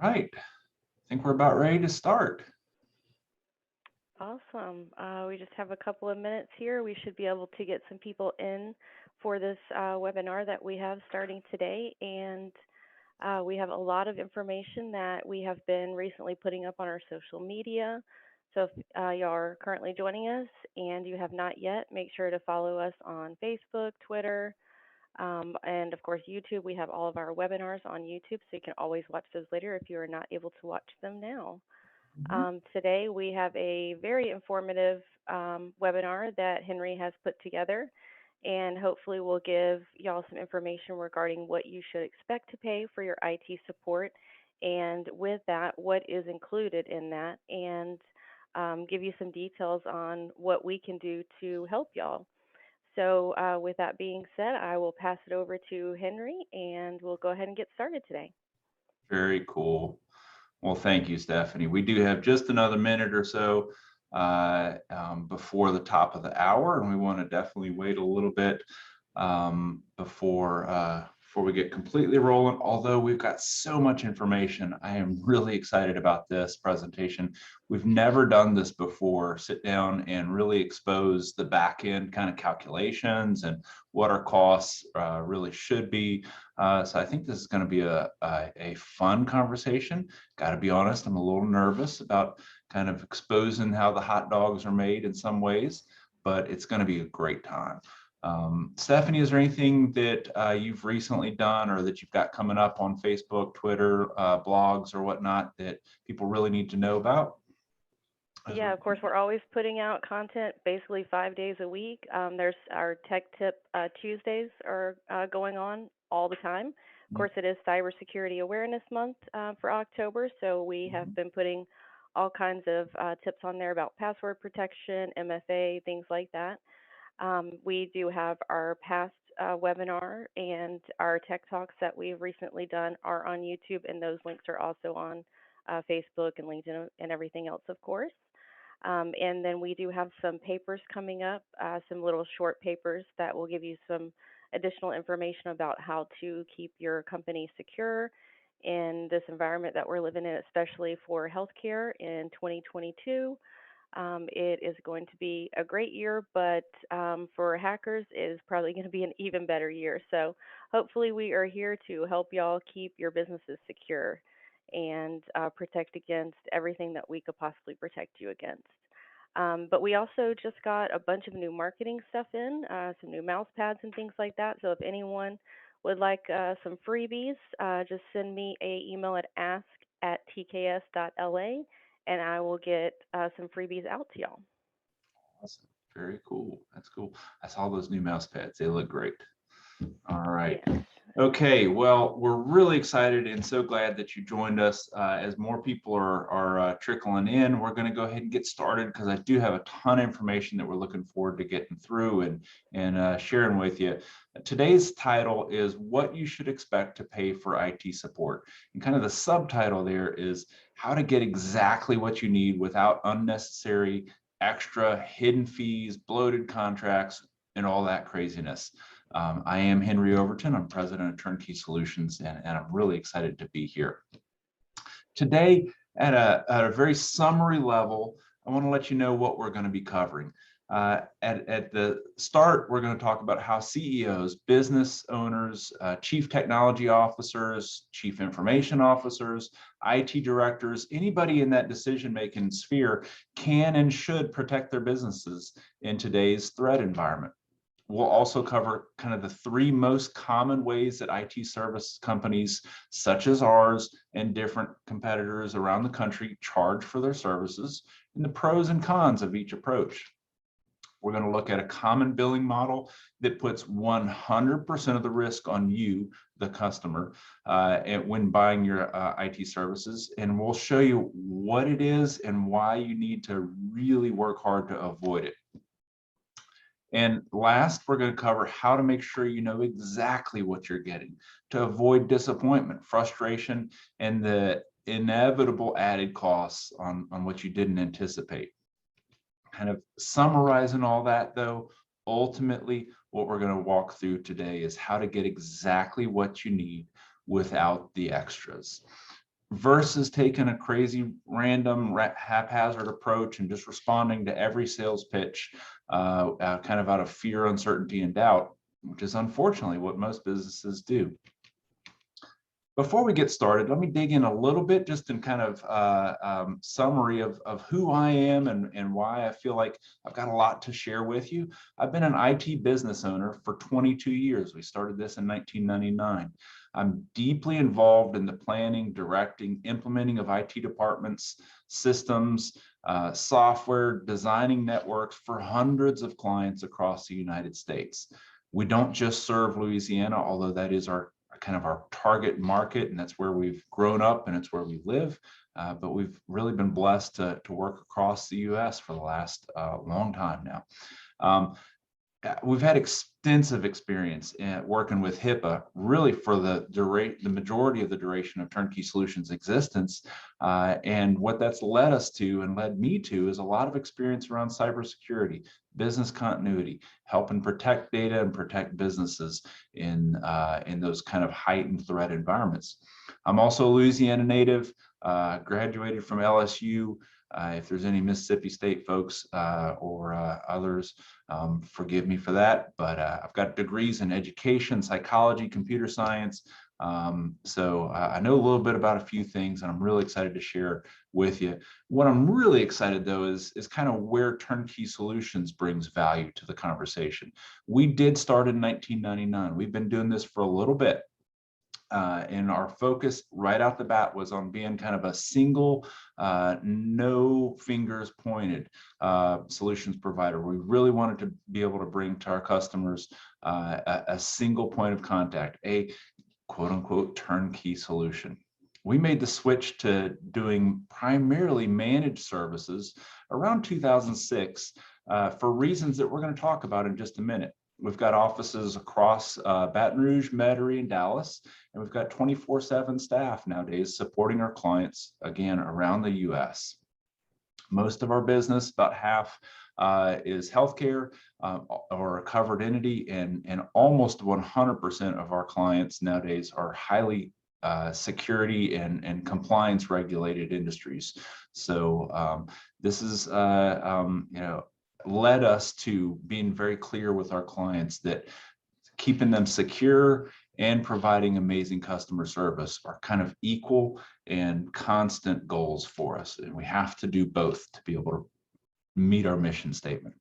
right, I think we're about ready to start. Awesome. We just have a couple of minutes here. We should be able to get some people in for this webinar that we have starting today. And we have a lot of information that we have been recently putting up on our social media. So if you are currently joining us and you have not yet, make sure to follow us on Facebook, Twitter, and of course YouTube. We have all of our webinars on YouTube, so you can always watch those later if you are not able to watch them now. Mhm. Today we have a very informative webinar that Henry has put together, and hopefully we'll give y'all some information regarding what you should expect to pay for your IT support, and with that, what is included in that, and give you some details on what we can do to help y'all. So, with that being said, I will pass it over to Henry, and we'll go ahead and get started today. Very cool. Well, thank you, Stephanie. We do have just another minute or so before the top of the hour, and we want to definitely wait a little bit before we get completely rolling. Although we've got so much information, I am really excited about this presentation. We've never done this before, sit down and really expose the back end kind of calculations and what our costs really should be. So I think this is going to be a fun conversation. Got to be honest, I'm a little nervous about kind of exposing how the hot dogs are made in some ways, but it's going to be a great time. Stephanie, is there anything that you've recently done or that you've got coming up on Facebook, Twitter, blogs or whatnot that people really need to know about? Yeah, of course, we're always putting out content basically 5 days a week. There's our Tech Tip Tuesdays are going on all the time. Of course, it is Cybersecurity Awareness Month for October, so we have been putting all kinds of tips on there about password protection, MFA, things like that. We do have our past webinar and our tech talks that we've recently done are on YouTube, and those links are also on Facebook and LinkedIn and everything else, of course. And then we do have some papers coming up, some little short papers that will give you some additional information about how to keep your company secure in this environment that we're living in, especially for healthcare in 2022. It is going to be a great year, but for hackers, it is probably going to be an even better year. So hopefully, we are here to help y'all keep your businesses secure and protect against everything that we could possibly protect you against. But we also just got a bunch of new marketing stuff in, some new mouse pads and things like that. So if anyone would like some freebies, just send me a email at ask@tks.la and I will get some freebies out to y'all. Awesome. Very cool. That's cool. I saw those new mouse pads. They look great. All right. Yes. Okay, well, we're really excited and so glad that you joined us. As more people are trickling in, we're going to go ahead and get started because I do have a ton of information that we're looking forward to getting through and sharing with you. Today's title is What You Should Expect to Pay for IT Support. And kind of the subtitle there is How to Get Exactly What You Need Without Unnecessary Extra Hidden Fees, Bloated Contracts, and all that craziness. I am Henry Overton. I'm president of Turnkey Solutions, and I'm really excited to be here. Today, at a very summary level, I want to let you know what we're going to be covering. At the start, we're going to talk about how CEOs, business owners, chief technology officers, chief information officers, IT directors, anybody in that decision-making sphere can and should protect their businesses in today's threat environment. We'll also cover kind of the three most common ways that IT service companies, such as ours and different competitors around the country, charge for their services and the pros and cons of each approach. We're going to look at a common billing model that puts 100% of the risk on you, the customer, when buying your IT services. And we'll show you what it is and why you need to really work hard to avoid it. And last, we're going to cover how to make sure you know exactly what you're getting to avoid disappointment, frustration, and the inevitable added costs on what you didn't anticipate. Kind of summarizing all that, though, ultimately, what we're going to walk through today is how to get exactly what you need without the extras. versus taking a crazy random haphazard approach and just responding to every sales pitch kind of out of fear, uncertainty, and doubt, which is unfortunately what most businesses do. Before we get started, let me dig in a little bit just in kind of summary of who I am and why I feel like I've got a lot to share with you. I've been an IT business owner for 22 years. We started this in 1999. I'm deeply involved in the planning, directing, implementing of IT departments, systems, software, designing networks for hundreds of clients across the United States. We don't just serve Louisiana, although that is our kind of our target market, and that's where we've grown up and it's where we live. But we've really been blessed to work across the US for the last long time now. We've had extensive experience in working with HIPAA really for the majority of the duration of Turnkey Solutions existence. And what that's led us to and led me to is a lot of experience around cybersecurity, business continuity, helping protect data and protect businesses in those kind of heightened threat environments. I'm also a Louisiana native, graduated from LSU. If there's any Mississippi State folks or others, forgive me for that, but I've got degrees in education, psychology, computer science. So I know a little bit about a few things, and I'm really excited to share with you. What I'm really excited though is kind of where Turnkey Solutions brings value to the conversation. We did start in 1999. We've been doing this for a little bit. And our focus right out the bat was on being kind of a single, no fingers pointed solutions provider. We really wanted to be able to bring to our customers a single point of contact, a quote unquote turnkey solution. We made the switch to doing primarily managed services around 2006 for reasons that we're going to talk about in just a minute. We've got offices across Baton Rouge, Metairie, and Dallas, and we've got 24/7 staff nowadays supporting our clients, again, around the US. Most of our business, about half, is healthcare or a covered entity, and almost 100% of our clients nowadays are highly security and compliance regulated industries. So this is, led us to being very clear with our clients that keeping them secure and providing amazing customer service are kind of equal and constant goals for us. And we have to do both to be able to meet our mission statement.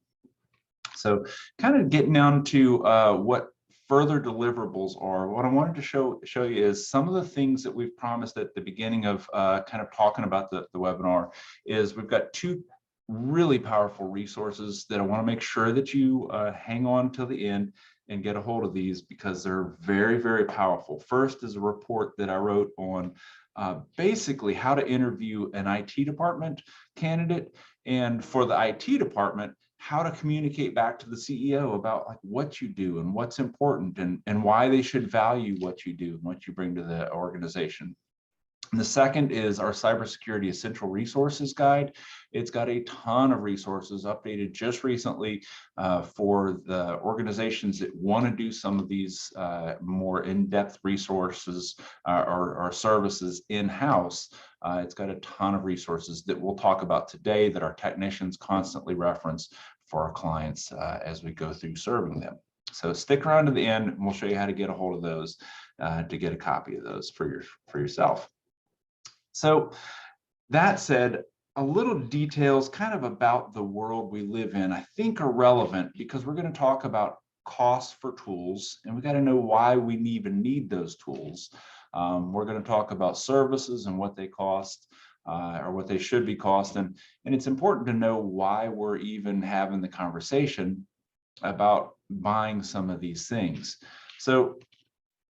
So kind of getting down to what further deliverables are, what I wanted to show you is some of the things that we've promised at the beginning of kind of talking about the webinar. Is we've got two really powerful resources that I want to make sure that you hang on till the end and get a hold of these, because they're very, very powerful. First is a report that I wrote on basically how to interview an IT department candidate, and for the IT department, how to communicate back to the CEO about like what you do and what's important and why they should value what you do and what you bring to the organization. And the second is our Cybersecurity Essential Resources Guide. It's got a ton of resources updated just recently for the organizations that want to do some of these more in-depth resources or services in-house. It's got a ton of resources that we'll talk about today that our technicians constantly reference for our clients as we go through serving them. So stick around to the end and we'll show you how to get a hold of those to get a copy of those for yourself. So that said, a little details kind of about the world we live in, I think are relevant because we're going to talk about costs for tools, and we got to know why we even need those tools. We're going to talk about services and what they cost or what they should be costing. And it's important to know why we're even having the conversation about buying some of these things. So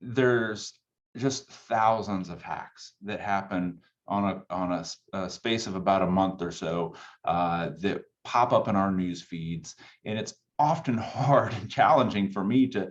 there's just thousands of hacks that happen on a space of about a month or so that pop up in our news feeds, and it's often hard and challenging for me to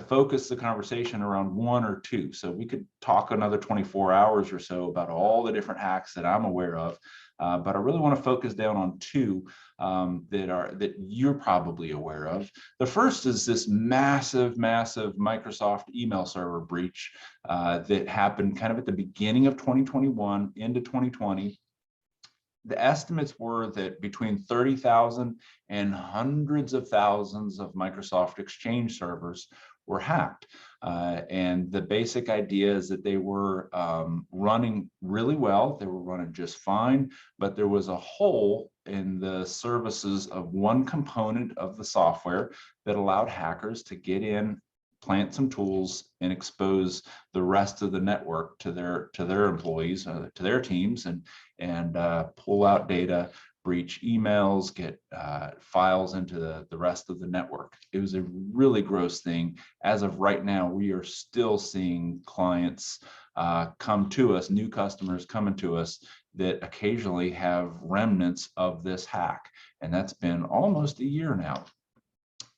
focus the conversation around one or two. So we could talk another 24 hours or so about all the different hacks that I'm aware of, but I really want to focus down on two that you're probably aware of. The first is this massive Microsoft email server breach that happened kind of at the beginning of 2021 into 2020. The estimates were that between 30,000 and hundreds of thousands of Microsoft Exchange servers were hacked. And the basic idea is that they were running really well. They were running just fine, but there was a hole in the services of one component of the software that allowed hackers to get in, plant some tools, and expose the rest of the network to their employees, to their teams, and pull out data, breach emails, get files into the rest of the network. It was a really gross thing. As of right now, we are still seeing clients come to us, new customers coming to us that occasionally have remnants of this hack. And that's been almost a year now.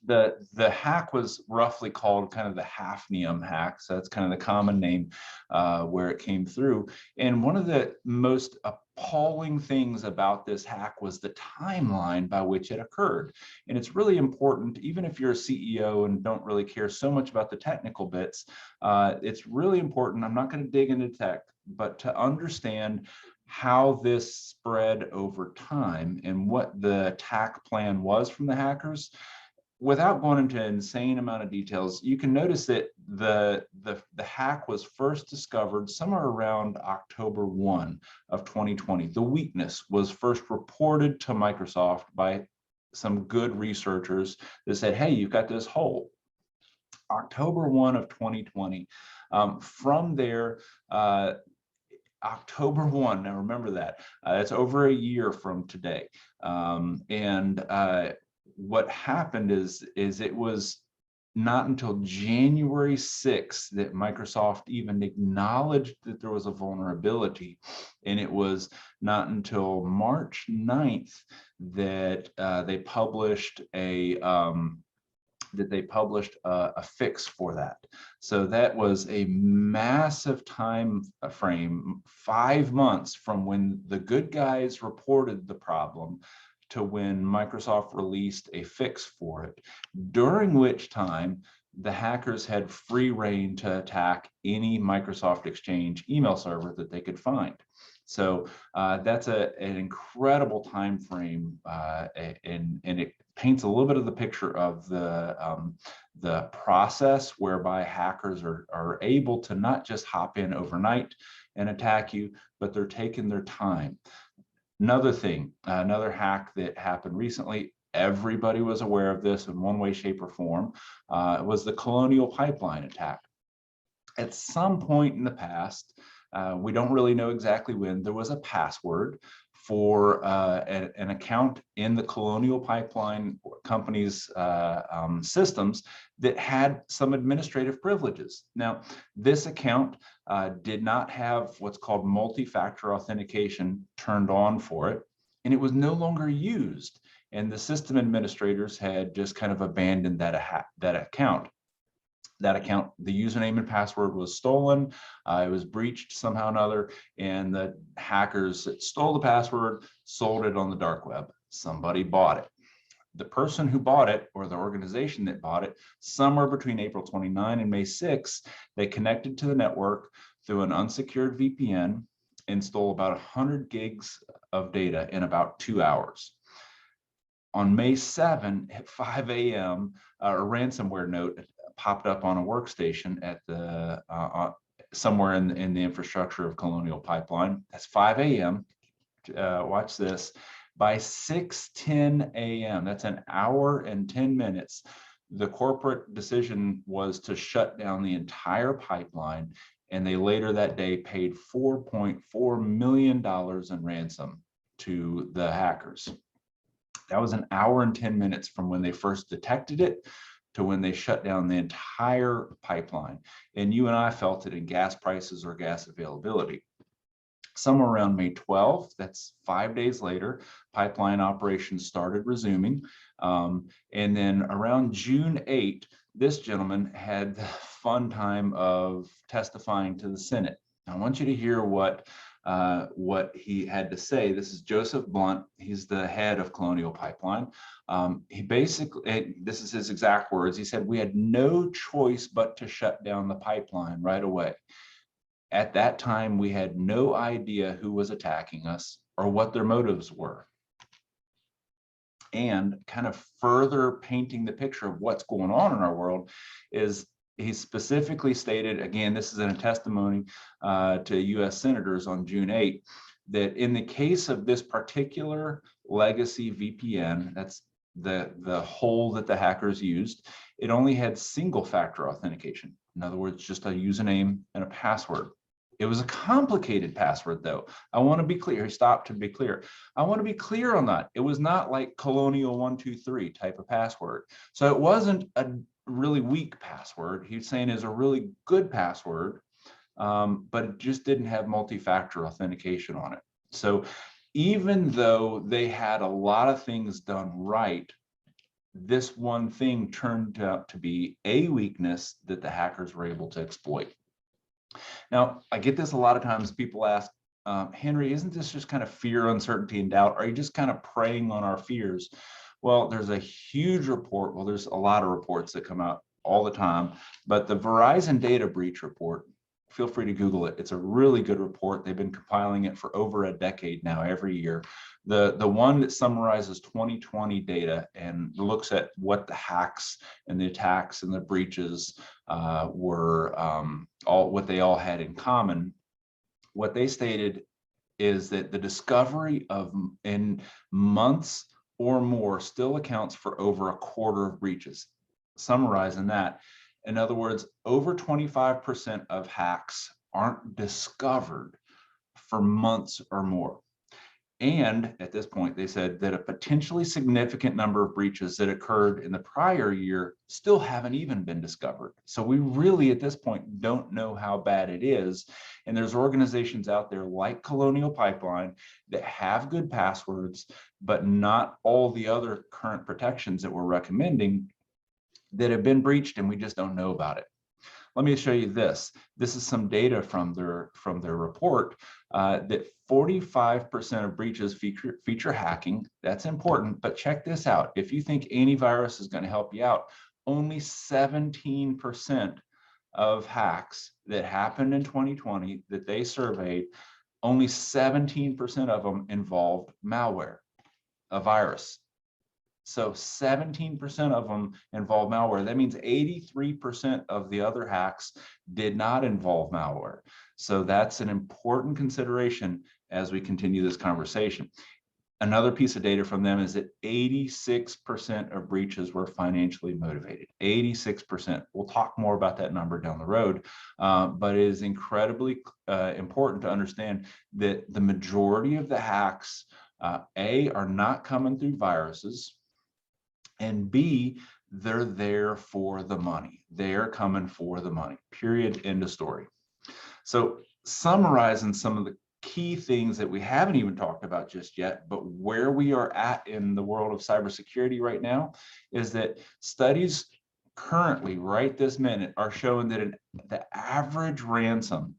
The hack was roughly called kind of the Hafnium hack. So that's kind of the common name where it came through. And one of the most appalling things about this hack was the timeline by which it occurred. And it's really important, even if you're a CEO and don't really care so much about the technical bits, it's really important. I'm not going to dig into tech, but to understand how this spread over time and what the attack plan was from the hackers. Without going into an insane amount of details, you can notice that the hack was first discovered somewhere around October 1 of 2020. The weakness was first reported to Microsoft by some good researchers that said, hey, you've got this hole. October 1 of 2020. From there, October 1, now remember that, it's over a year from today. What happened is it was not until January 6th that Microsoft even acknowledged that there was a vulnerability. And it was not until March 9th that they published a fix for that. So that was a massive time frame, 5 months from when the good guys reported the problem to when Microsoft released a fix for it, during which time the hackers had free reign to attack any Microsoft Exchange email server that they could find. So that's an incredible time frame, and it paints a little bit of the picture of the process whereby hackers are able to not just hop in overnight and attack you, but they're taking their time. Another thing, another hack that happened recently, everybody was aware of this in one way, shape, or form, was the Colonial Pipeline attack. At some point in the past, we don't really know exactly when, there was a password for an account in the Colonial Pipeline company's systems that had some administrative privileges. Now, this account did not have what's called multi-factor authentication turned on for it, and it was no longer used. And the system administrators had just kind of abandoned that account. That account, the username and password was stolen. It was breached somehow or another, and the hackers that stole the password sold it on the dark web. Somebody bought it. The person who bought it, or the organization that bought it, somewhere between April 29 and May 6, they connected to the network through an unsecured VPN and stole about 100 gigs of data in about 2 hours. On May 7 at 5 a.m., a ransomware note popped up on a workstation at the somewhere in the infrastructure of Colonial Pipeline. That's 5 a.m. Watch this. By 6:10 a.m., that's an hour and 10 minutes, the corporate decision was to shut down the entire pipeline, and they later that day paid $4.4 million in ransom to the hackers. That was an hour and 10 minutes from when they first detected it to when they shut down the entire pipeline. And you and I felt it in gas prices or gas availability. Somewhere around May 12th, that's 5 days later, pipeline operations started resuming. And then around June 8th, this gentleman had the fun time of testifying to the Senate. I want you to hear what he had to say. This is Joseph Blunt. He's the head of Colonial Pipeline. He basically, this is his exact words. He said, "We had no choice but to shut down the pipeline right away. At that time, we had no idea who was attacking us or what their motives were." And kind of further painting the picture of what's going on in our world is he specifically stated, again, this is in a testimony to US senators on June 8th, that in the case of this particular legacy VPN, that's the hole that the hackers used, it only had single factor authentication. In other words, just a username and a password. It was a complicated password, though. I want to be clear. Stop to be clear. I want to be clear on that. It was not like Colonial 123 type of password. So it wasn't a really weak password. He's saying it's a really good password, but it just didn't have multi-factor authentication on it. So even though they had a lot of things done right, this one thing turned out to be a weakness that the hackers were able to exploit. Now, I get this a lot of times. People ask, Henry, isn't this just kind of fear, uncertainty, and doubt? Are you just kind of preying on our fears? Well, there's a huge report. Well, there's a lot of reports that come out all the time, but the Verizon data breach report, feel free to Google it. It's a really good report. They've been compiling it for over a decade now, every year. The one that summarizes 2020 data and looks at what the hacks and the attacks and the breaches were, what they all had in common. What they stated is that the discovery of in months or more still accounts for over a quarter of breaches. Summarizing that, in other words, over 25% of hacks aren't discovered for months or more. And at this point, they said that a potentially significant number of breaches that occurred in the prior year still haven't even been discovered. So we really, at this point, don't know how bad it is. And there's organizations out there like Colonial Pipeline that have good passwords, but not all the other current protections that we're recommending that have been breached, and we just don't know about it. Let me show you this. This is some data from their report that 45% of breaches feature hacking. That's important, but check this out. If you think antivirus is going to help you out, only 17% of hacks that happened in 2020 that they surveyed, only 17% of them involved malware, a virus. So 17% of them involve malware. That means 83% of the other hacks did not involve malware. So that's an important consideration as we continue this conversation. Another piece of data from them is that 86% of breaches were financially motivated. 86%. We'll talk more about that number down the road, but it is incredibly important to understand that the majority of the hacks, A, are not coming through viruses, and B, they're there for the money. They're coming for the money, period, end of story. So summarizing some of the key things that we haven't even talked about just yet, but where we are at in the world of cybersecurity right now is that studies currently, right this minute, are showing that the average ransom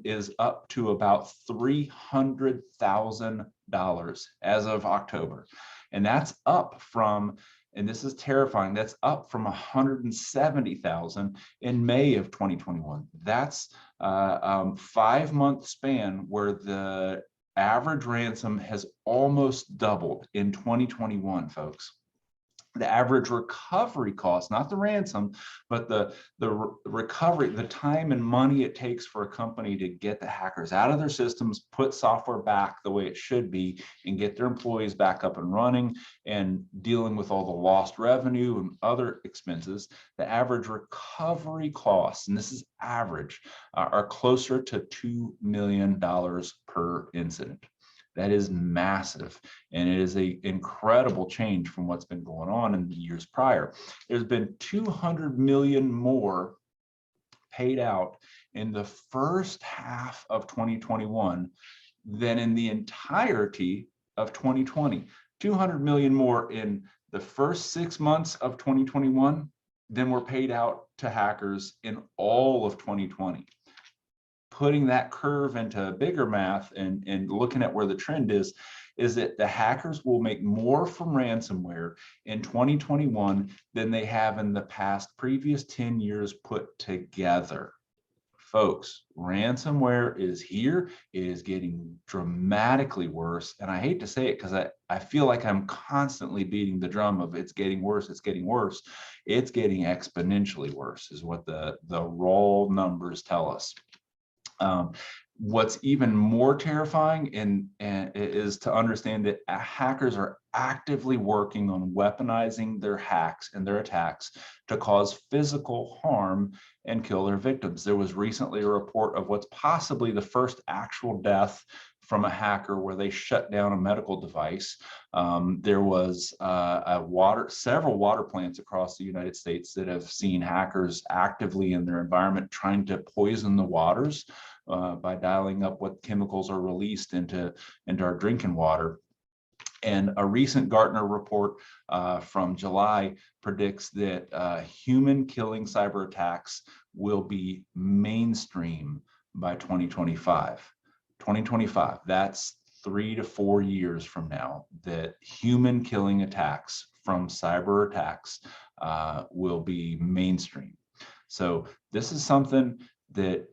is up to about $300,000 as of October. And that's up from, and this is terrifying, that's up from 170,000 in May of 2021. That's a 5-month span where the average ransom has almost doubled in 2021, folks. The average recovery cost, not the ransom, but the recovery, the time and money it takes for a company to get the hackers out of their systems, put software back the way it should be, and get their employees back up and running and dealing with all the lost revenue and other expenses. The average recovery costs, and this is average, are closer to $2 million per incident. That is massive, and it is an incredible change from what's been going on in the years prior. There's been 200 million more paid out in the first half of 2021 than in the entirety of 2020. 200 million more in the first 6 months of 2021 than were paid out to hackers in all of 2020. Putting that curve into bigger math and looking at where the trend is that the hackers will make more from ransomware in 2021 than they have in the previous 10 years put together. Folks, ransomware is here. It is getting dramatically worse. And I hate to say it because I feel like I'm constantly beating the drum of it's getting worse, it's getting worse. It's getting exponentially worse is what the raw numbers tell us. What's even more terrifying and is to understand that hackers are actively working on weaponizing their hacks and their attacks to cause physical harm and kill their victims. There was recently a report of what's possibly the first actual death from a hacker where they shut down a medical device. There was several water plants across the United States that have seen hackers actively in their environment trying to poison the waters by dialing up what chemicals are released into our drinking water. And a recent Gartner report from July predicts that human-killing cyber attacks will be mainstream by 2025. 2025, that's 3 to 4 years from now, that human-killing attacks from cyber attacks will be mainstream. So this is something that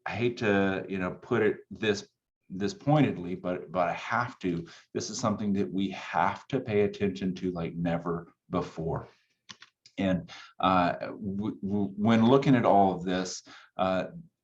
I hate to, put it this pointedly, but I have to. This is something that we have to pay attention to like never before. And when looking at all of this,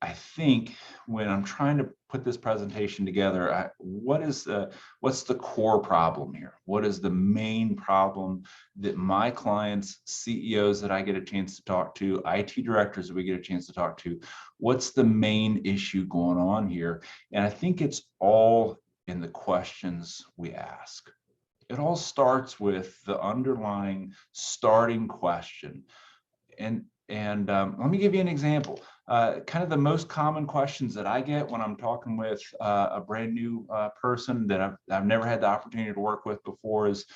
I think when I'm trying to put this presentation together, what's the core problem here? What is the main problem that my clients, CEOs that I get a chance to talk to, IT directors that we get a chance to talk to, what's the main issue going on here? And I think it's all in the questions we ask. It all starts with the underlying starting question. And let me give you an example. Kind of the most common questions that I get when I'm talking with a brand new person that I've never had the opportunity to work with before is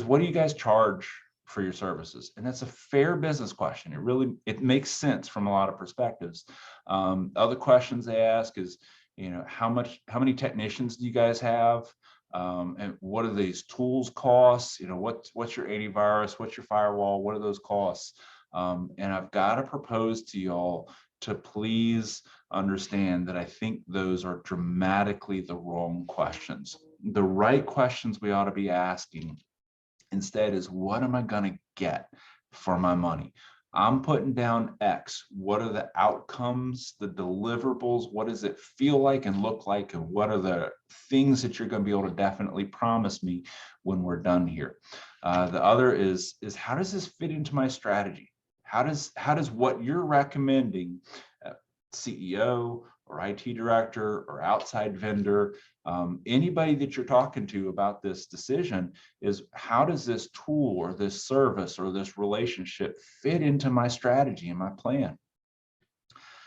what do you guys charge for your services? And that's a fair business question. It makes sense from a lot of perspectives. Other questions they ask is, how many technicians do you guys have? And what do these tools cost? What's your antivirus? What's your firewall? What are those costs? And I've got to propose to y'all to please understand that I think those are dramatically the wrong questions. The right questions we ought to be asking instead is, what am I going to get for my money? I'm putting down X. What are the outcomes, the deliverables? What does it feel like and look like? And what are the things that you're going to be able to definitely promise me when we're done here? The other is how does this fit into my strategy? How does what you're recommending, CEO or IT director or outside vendor, anybody that you're talking to about this decision, is how does this tool or this service or this relationship fit into my strategy and my plan?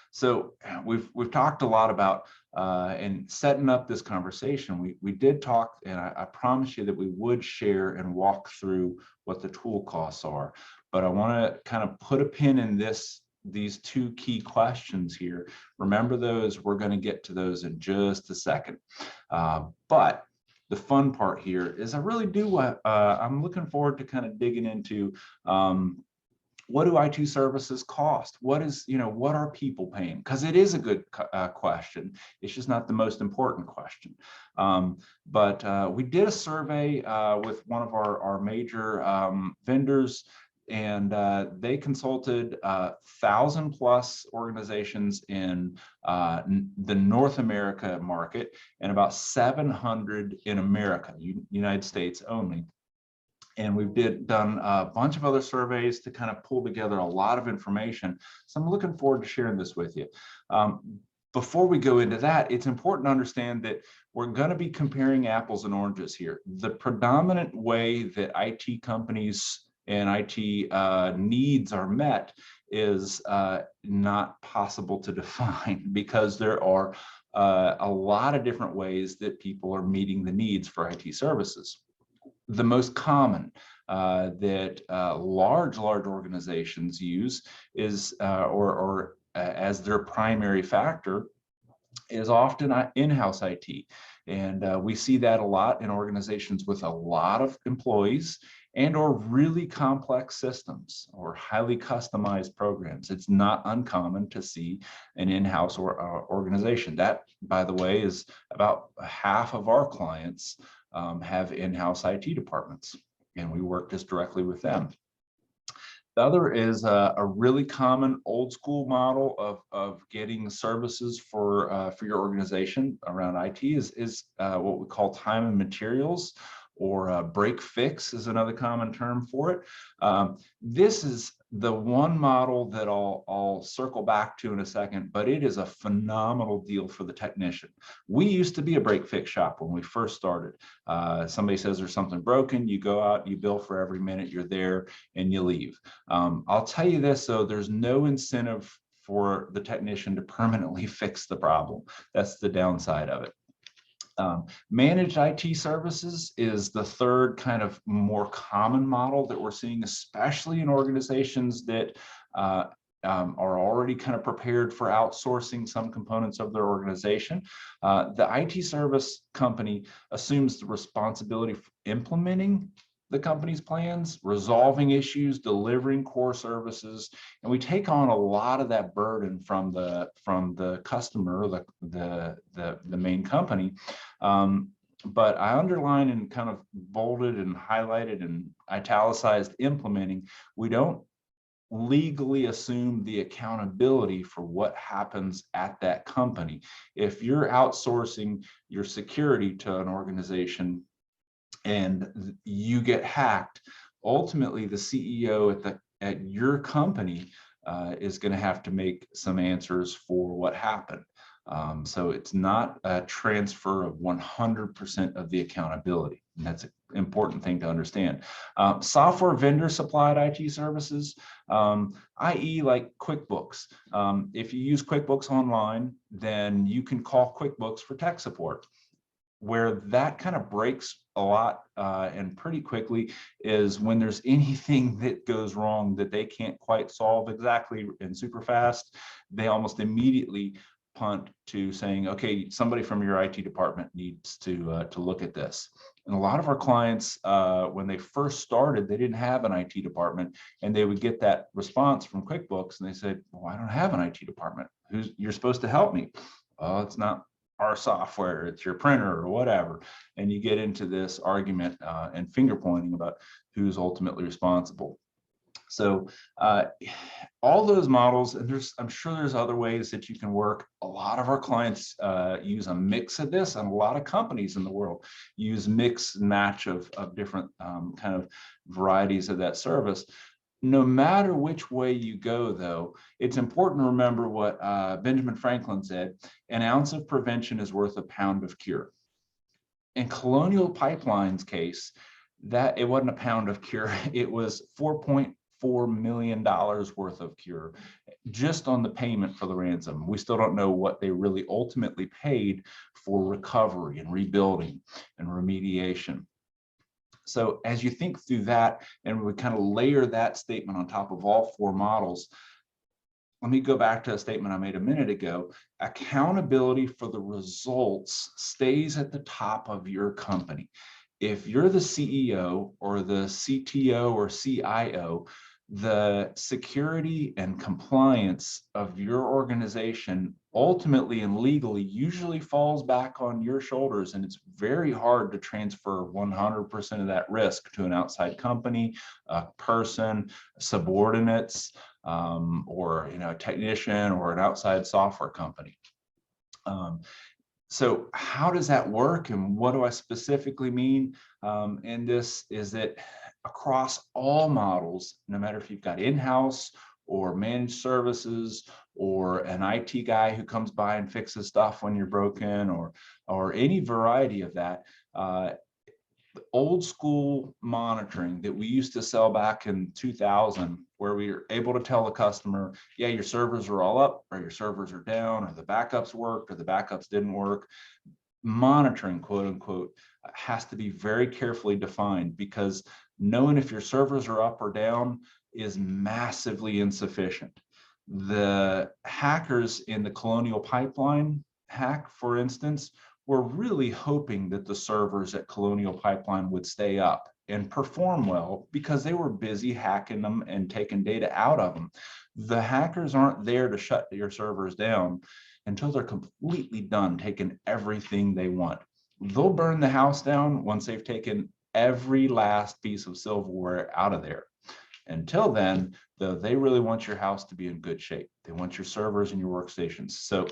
So we've talked a lot about and setting up this conversation. We did talk, and I promised you that we would share and walk through what the tool costs are. But I want to kind of put a pin in these two key questions here. Remember those. We're going to get to those in just a second. But the fun part here is I really do. I'm looking forward to kind of digging into what do IT services cost? What are people paying? Because it is a good question. It's just not the most important question. But we did a survey with one of our major vendors, and they consulted 1,000+ organizations in the North America market and about 700 in America, United States only. And we've done a bunch of other surveys to kind of pull together a lot of information. So I'm looking forward to sharing this with you. Before we go into that, it's important to understand that we're going to be comparing apples and oranges here. The predominant way that IT companies and IT needs are met is not possible to define because there are a lot of different ways that people are meeting the needs for IT services. The most common that large organizations use is as their primary factor is often in-house IT. And we see that a lot in organizations with a lot of employees and or really complex systems or highly customized programs. It's not uncommon to see an in-house organization. That, by the way, is about half of our clients have in-house IT departments, and we work just directly with them. The other is a really common old school model of getting services for your organization around IT is what we call time and materials, or break fix is another common term for it. This is the one model that I'll circle back to in a second, but it is a phenomenal deal for the technician. We used to be a break fix shop when we first started. Somebody says there's something broken, you go out, you bill for every minute you're there, and you leave. I'll tell you this, though, there's no incentive for the technician to permanently fix the problem. That's the downside of it. Managed IT services is the third kind of more common model that we're seeing, especially in organizations that are already kind of prepared for outsourcing some components of their organization. The IT service company assumes the responsibility for implementing the company's plans, resolving issues, delivering core services, and we take on a lot of that burden from the customer, the main company. But I underline and kind of bolded and highlighted and italicized implementing. We don't legally assume the accountability for what happens at that company. If you're outsourcing your security to an organization and you get hacked, ultimately the CEO at your company is going to have to make some answers for what happened. So it's not a transfer of 100% of the accountability. And that's an important thing to understand. Software vendor supplied IT services, i.e. like QuickBooks. If you use QuickBooks Online, then you can call QuickBooks for tech support. Where that kind of breaks a lot and pretty quickly is when there's anything that goes wrong that they can't quite solve exactly and super fast, they almost immediately punt to saying, okay, somebody from your IT department needs to look at this. And a lot of our clients, when they first started, they didn't have an IT department, and they would get that response from QuickBooks, and they said, well, I don't have an IT department. You're supposed to help me. Oh, it's not our software, it's your printer or whatever. And you get into this argument and finger pointing about who's ultimately responsible. So all those models, and I'm sure there's other ways that you can work. A lot of our clients use a mix of this, and a lot of companies in the world use mix and match of different kind of varieties of that service. No matter which way you go, though, it's important to remember what Benjamin Franklin said: an ounce of prevention is worth a pound of cure. In Colonial Pipeline's case, that it wasn't a pound of cure, it was $4.4 million worth of cure just on the payment for the ransom. We still don't know what they really ultimately paid for recovery and rebuilding and remediation. So as you think through that, and we kind of layer that statement on top of all four models, let me go back to a statement I made a minute ago. Accountability for the results stays at the top of your company. If you're the CEO or the CTO or CIO, the security and compliance of your organization ultimately and legally usually falls back on your shoulders, and it's very hard to transfer 100% of that risk to an outside company, a person, subordinates, or a technician or an outside software company. So how does that work, and what do I specifically mean in this is that across all models, no matter if you've got in-house or managed services or an IT guy who comes by and fixes stuff when you're broken, or any variety of that, old school monitoring that we used to sell back in 2000, where we were able to tell the customer, yeah, your servers are all up, or your servers are down, or the backups worked, or the backups didn't work. Monitoring, quote unquote, has to be very carefully defined, because knowing if your servers are up or down is massively insufficient. The hackers in the Colonial Pipeline hack, for instance, were really hoping that the servers at Colonial Pipeline would stay up and perform well, because they were busy hacking them and taking data out of them. The hackers aren't there to shut your servers down until they're completely done taking everything they want. They'll burn the house down once they've taken every last piece of silverware out of there. Until then, though, they really want your house to be in good shape. They want your servers and your workstations. So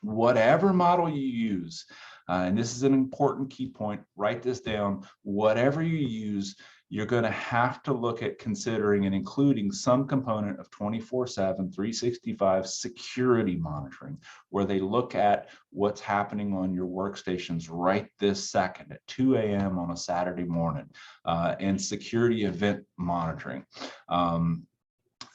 whatever model you use, and this is an important key point, write this down, whatever you use, you're going to have to look at considering and including some component of 24/7, 365 security monitoring, where they look at what's happening on your workstations right this second at 2 a.m. on a Saturday morning, and security event monitoring.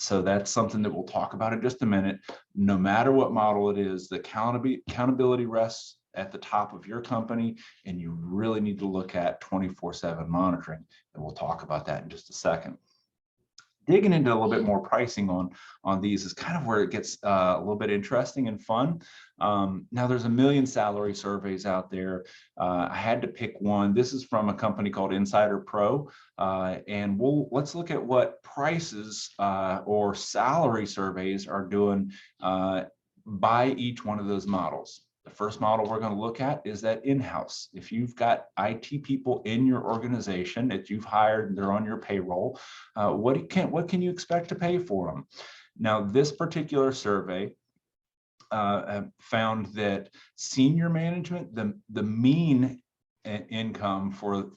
So that's something that we'll talk about in just a minute. No matter what model it is, the accountability rests at the top of your company, and you really need to look at 24/7 monitoring. And we'll talk about that in just a second. Digging into a little bit more pricing on these is kind of where it gets a little bit interesting and fun. Now there's a million salary surveys out there. I had to pick one. This is from a company called Insider Pro, and let's look at what prices or salary surveys are doing by each one of those models. The first model we're going to look at is that in-house. If you've got IT people in your organization that you've hired and they're on your payroll, what can you expect to pay for them? Now, this particular survey found that senior management, the mean income for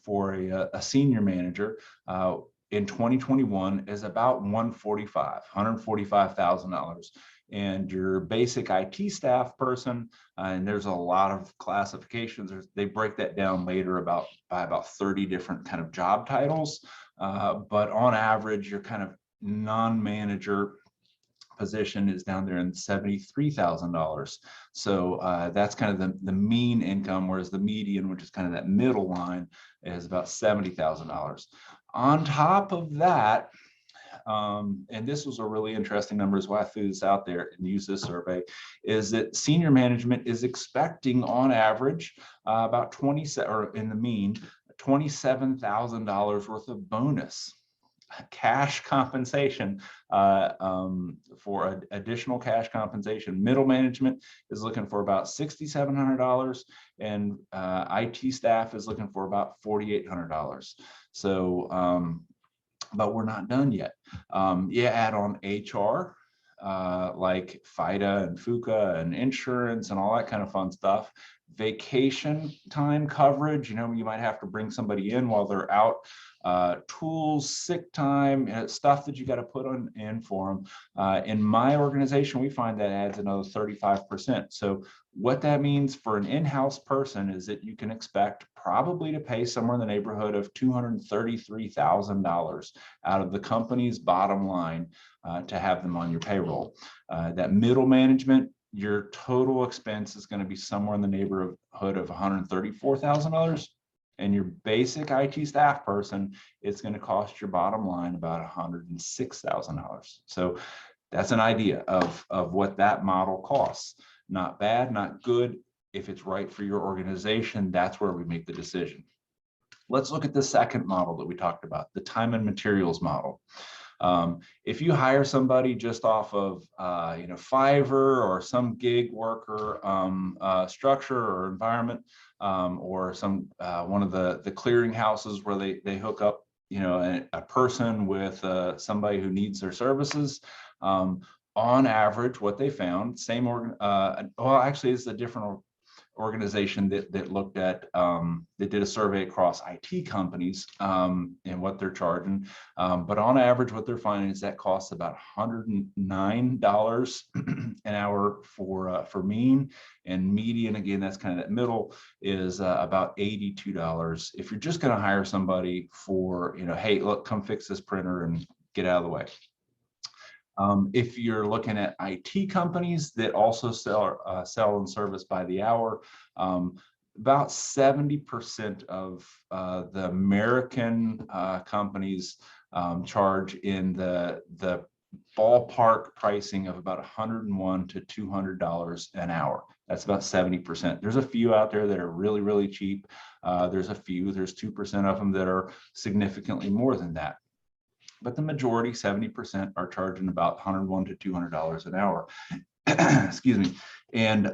a senior manager in 2021 is about $145,000. And your basic IT staff person, and there's a lot of classifications. They break that down later by about 30 different kind of job titles. But on average, your kind of non-manager position is down there in $73,000. So that's kind of the mean income, whereas the median, which is kind of that middle line, is about $70,000. On top of that, and this was a really interesting number, is why I threw this out there and used this survey, is that senior management is expecting on average about in the mean, $27,000 worth of bonus cash compensation for additional cash compensation. Middle management is looking for about $6,700, and IT staff is looking for about $4,800. So, but we're not done yet. Add on HR, like FIDA and FUCA and insurance and all that kind of fun stuff. Vacation time coverage, you might have to bring somebody in while they're out. Tools, sick time, stuff that you got to put in for them. In my organization, we find that adds another 35%. So what that means for an in-house person is that you can expect probably to pay somewhere in the neighborhood of $233,000 out of the company's bottom line to have them on your payroll. That middle management, your total expense is going to be somewhere in the neighborhood of $134,000. And your basic IT staff person, it's going to cost your bottom line about $106,000. So that's an idea of what that model costs. Not bad, not good. If it's right for your organization, that's where we make the decision. Let's look at the second model that we talked about, the time and materials model. If you hire somebody just off of Fiverr or some gig worker structure or environment, or some one of the clearing houses where they hook up a person with somebody who needs their services, on average, what they found, actually it's a different organization that looked at that did a survey across IT companies and what they're charging. But on average, what they're finding is that costs about $109 an hour for mean, and median, again, that's kind of that middle, is about $82 if you're just going to hire somebody for, hey, look, come fix this printer and get out of the way. If you're looking at IT companies that also sell and service by the hour, about 70% of the American companies charge in the ballpark pricing of about $101 to $200 an hour. That's about 70%. There's a few out there that are really, really cheap. There's 2% of them that are significantly more than that. But the majority, 70%, are charging about $101 to $200 an hour. Excuse me. And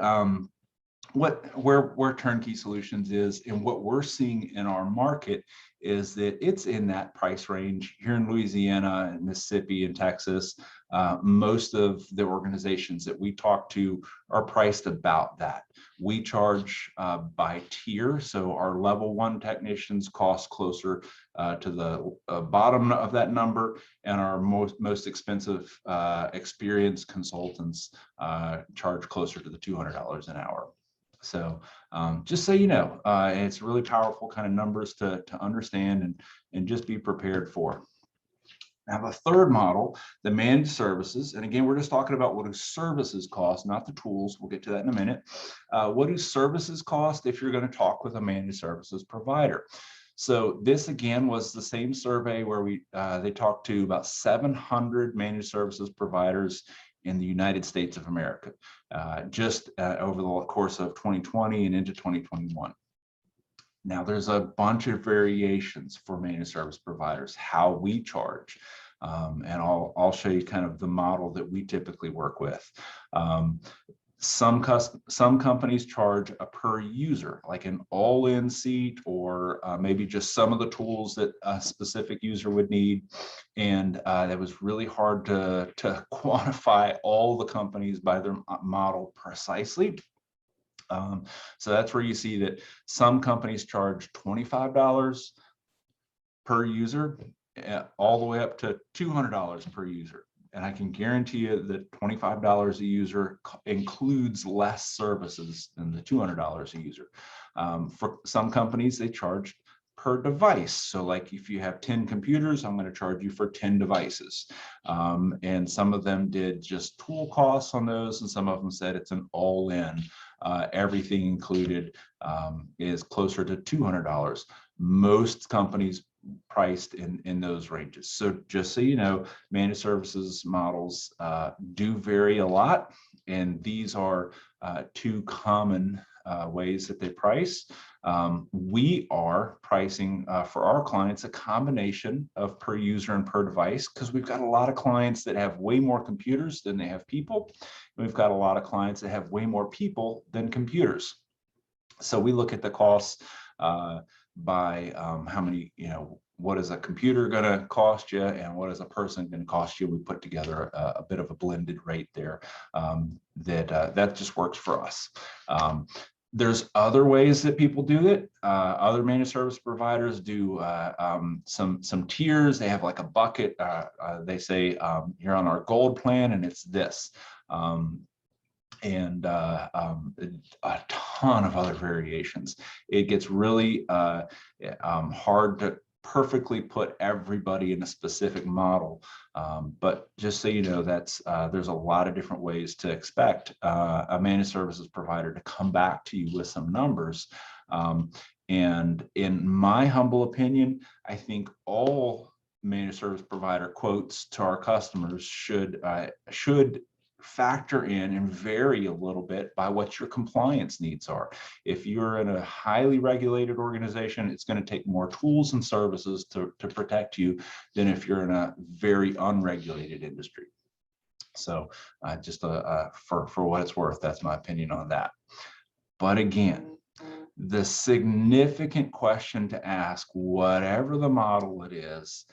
where Turnkey Solutions is, and what we're seeing in our market, is that it's in that price range here in Louisiana and Mississippi and Texas. Most of the organizations that we talk to are priced about that. We charge by tier, so our level 1 technicians cost closer to the bottom of that number, and our most expensive experienced consultants charge closer to the $200 an hour. So just so you know, it's really powerful kind of numbers to understand and just be prepared for. I have a third model, the managed services. And again, we're just talking about what do services cost, not the tools. We'll get to that in a minute. What do services cost if you're going to talk with a managed services provider? So this, again, was the same survey where they talked to about 700 managed services providers in the United States of America, just over the course of 2020 and into 2021. Now, there's a bunch of variations for managed service providers, how we charge, and I'll show you kind of the model that we typically work with. Some companies charge a per user, like an all-in seat, or maybe just some of the tools that a specific user would need. And that was really hard to quantify all the companies by their model precisely. So that's where you see that some companies charge $25 per user, all the way up to $200 per user. And I can guarantee you that $25 a user includes less services than the $200 a user. For some companies, they charge per device. So like if you have 10 computers, I'm going to charge you for 10 devices. And some of them did just tool costs on those, and some of them said it's an all-in. Everything included is closer to $200. Most companies priced in those ranges. So just so you know, managed services models do vary a lot, and these are two common ways that they price. We are pricing for our clients a combination of per user and per device, because we've got a lot of clients that have way more computers than they have people. We've got a lot of clients that have way more people than computers. So we look at the costs by how many, what is a computer going to cost you and what is a person going to cost you. We put together a bit of a blended rate there that just works for us. There's other ways that people do it. Other managed service providers do some tiers. They have like a bucket. They say you're on our gold plan and it's this. And a ton of other variations. It gets really hard to perfectly put everybody in a specific model, but just so you know, that's there's a lot of different ways to expect a managed services provider to come back to you with some numbers. And in my humble opinion, I think all managed service provider quotes to our customers should factor in and vary a little bit by what your compliance needs are. If you're in a highly regulated organization, it's going to take more tools and services to protect you than if you're in a very unregulated industry. So just for what it's worth, that's my opinion on that. But again, the significant question to ask, whatever the model it is,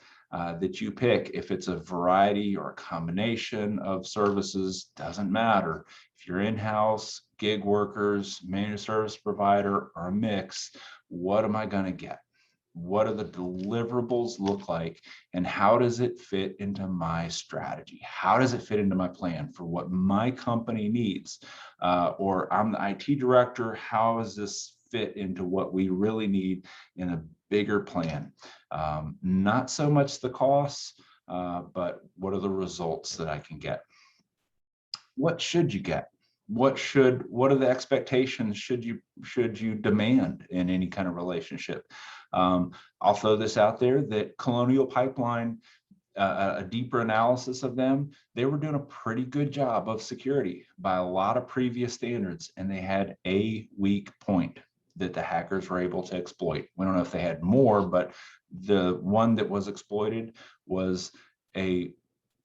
that you pick, if it's a variety or a combination of services, doesn't matter. If you're in-house, gig workers, managed service provider, or a mix, what am I going to get? What do the deliverables look like? And how does it fit into my strategy? How does it fit into my plan for what my company needs? Or I'm the IT director, how does this fit into what we really need in a bigger plan? Not so much the costs, but what are the results that I can get? What should you get? What are the expectations should you demand in any kind of relationship? I'll throw this out there that Colonial Pipeline, a deeper analysis of them, they were doing a pretty good job of security by a lot of previous standards, and they had a weak point that the hackers were able to exploit. We don't know if they had more, but the one that was exploited was a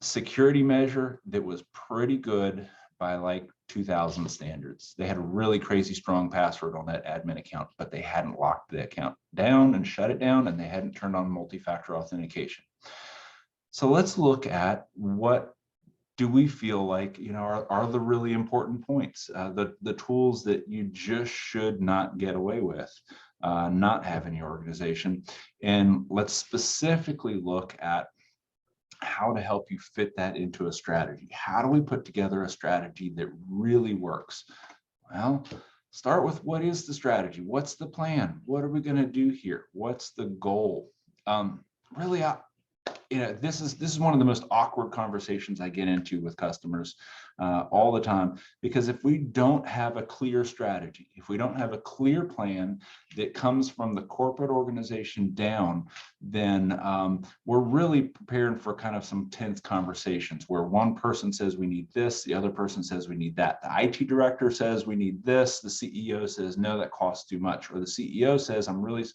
security measure that was pretty good by like 2000 standards. They had a really crazy strong password on that admin account, but they hadn't locked the account down and shut it down, and they hadn't turned on multi-factor authentication. So let's look at what do we feel like, are the really important points, the tools that you just should not get away with, not have in your organization. And let's specifically look at how to help you fit that into a strategy. How do we put together a strategy that really works? Well, start with what is the strategy? What's the plan? What are we going to do here? What's the goal? Really, this is one of the most awkward conversations I get into with customers all the time, because if we don't have a clear strategy, if we don't have a clear plan that comes from the corporate organization down, then we're really preparing for kind of some tense conversations where one person says we need this, the other person says we need that. The IT director says we need this, the CEO says no, that costs too much, or the CEO says I'm really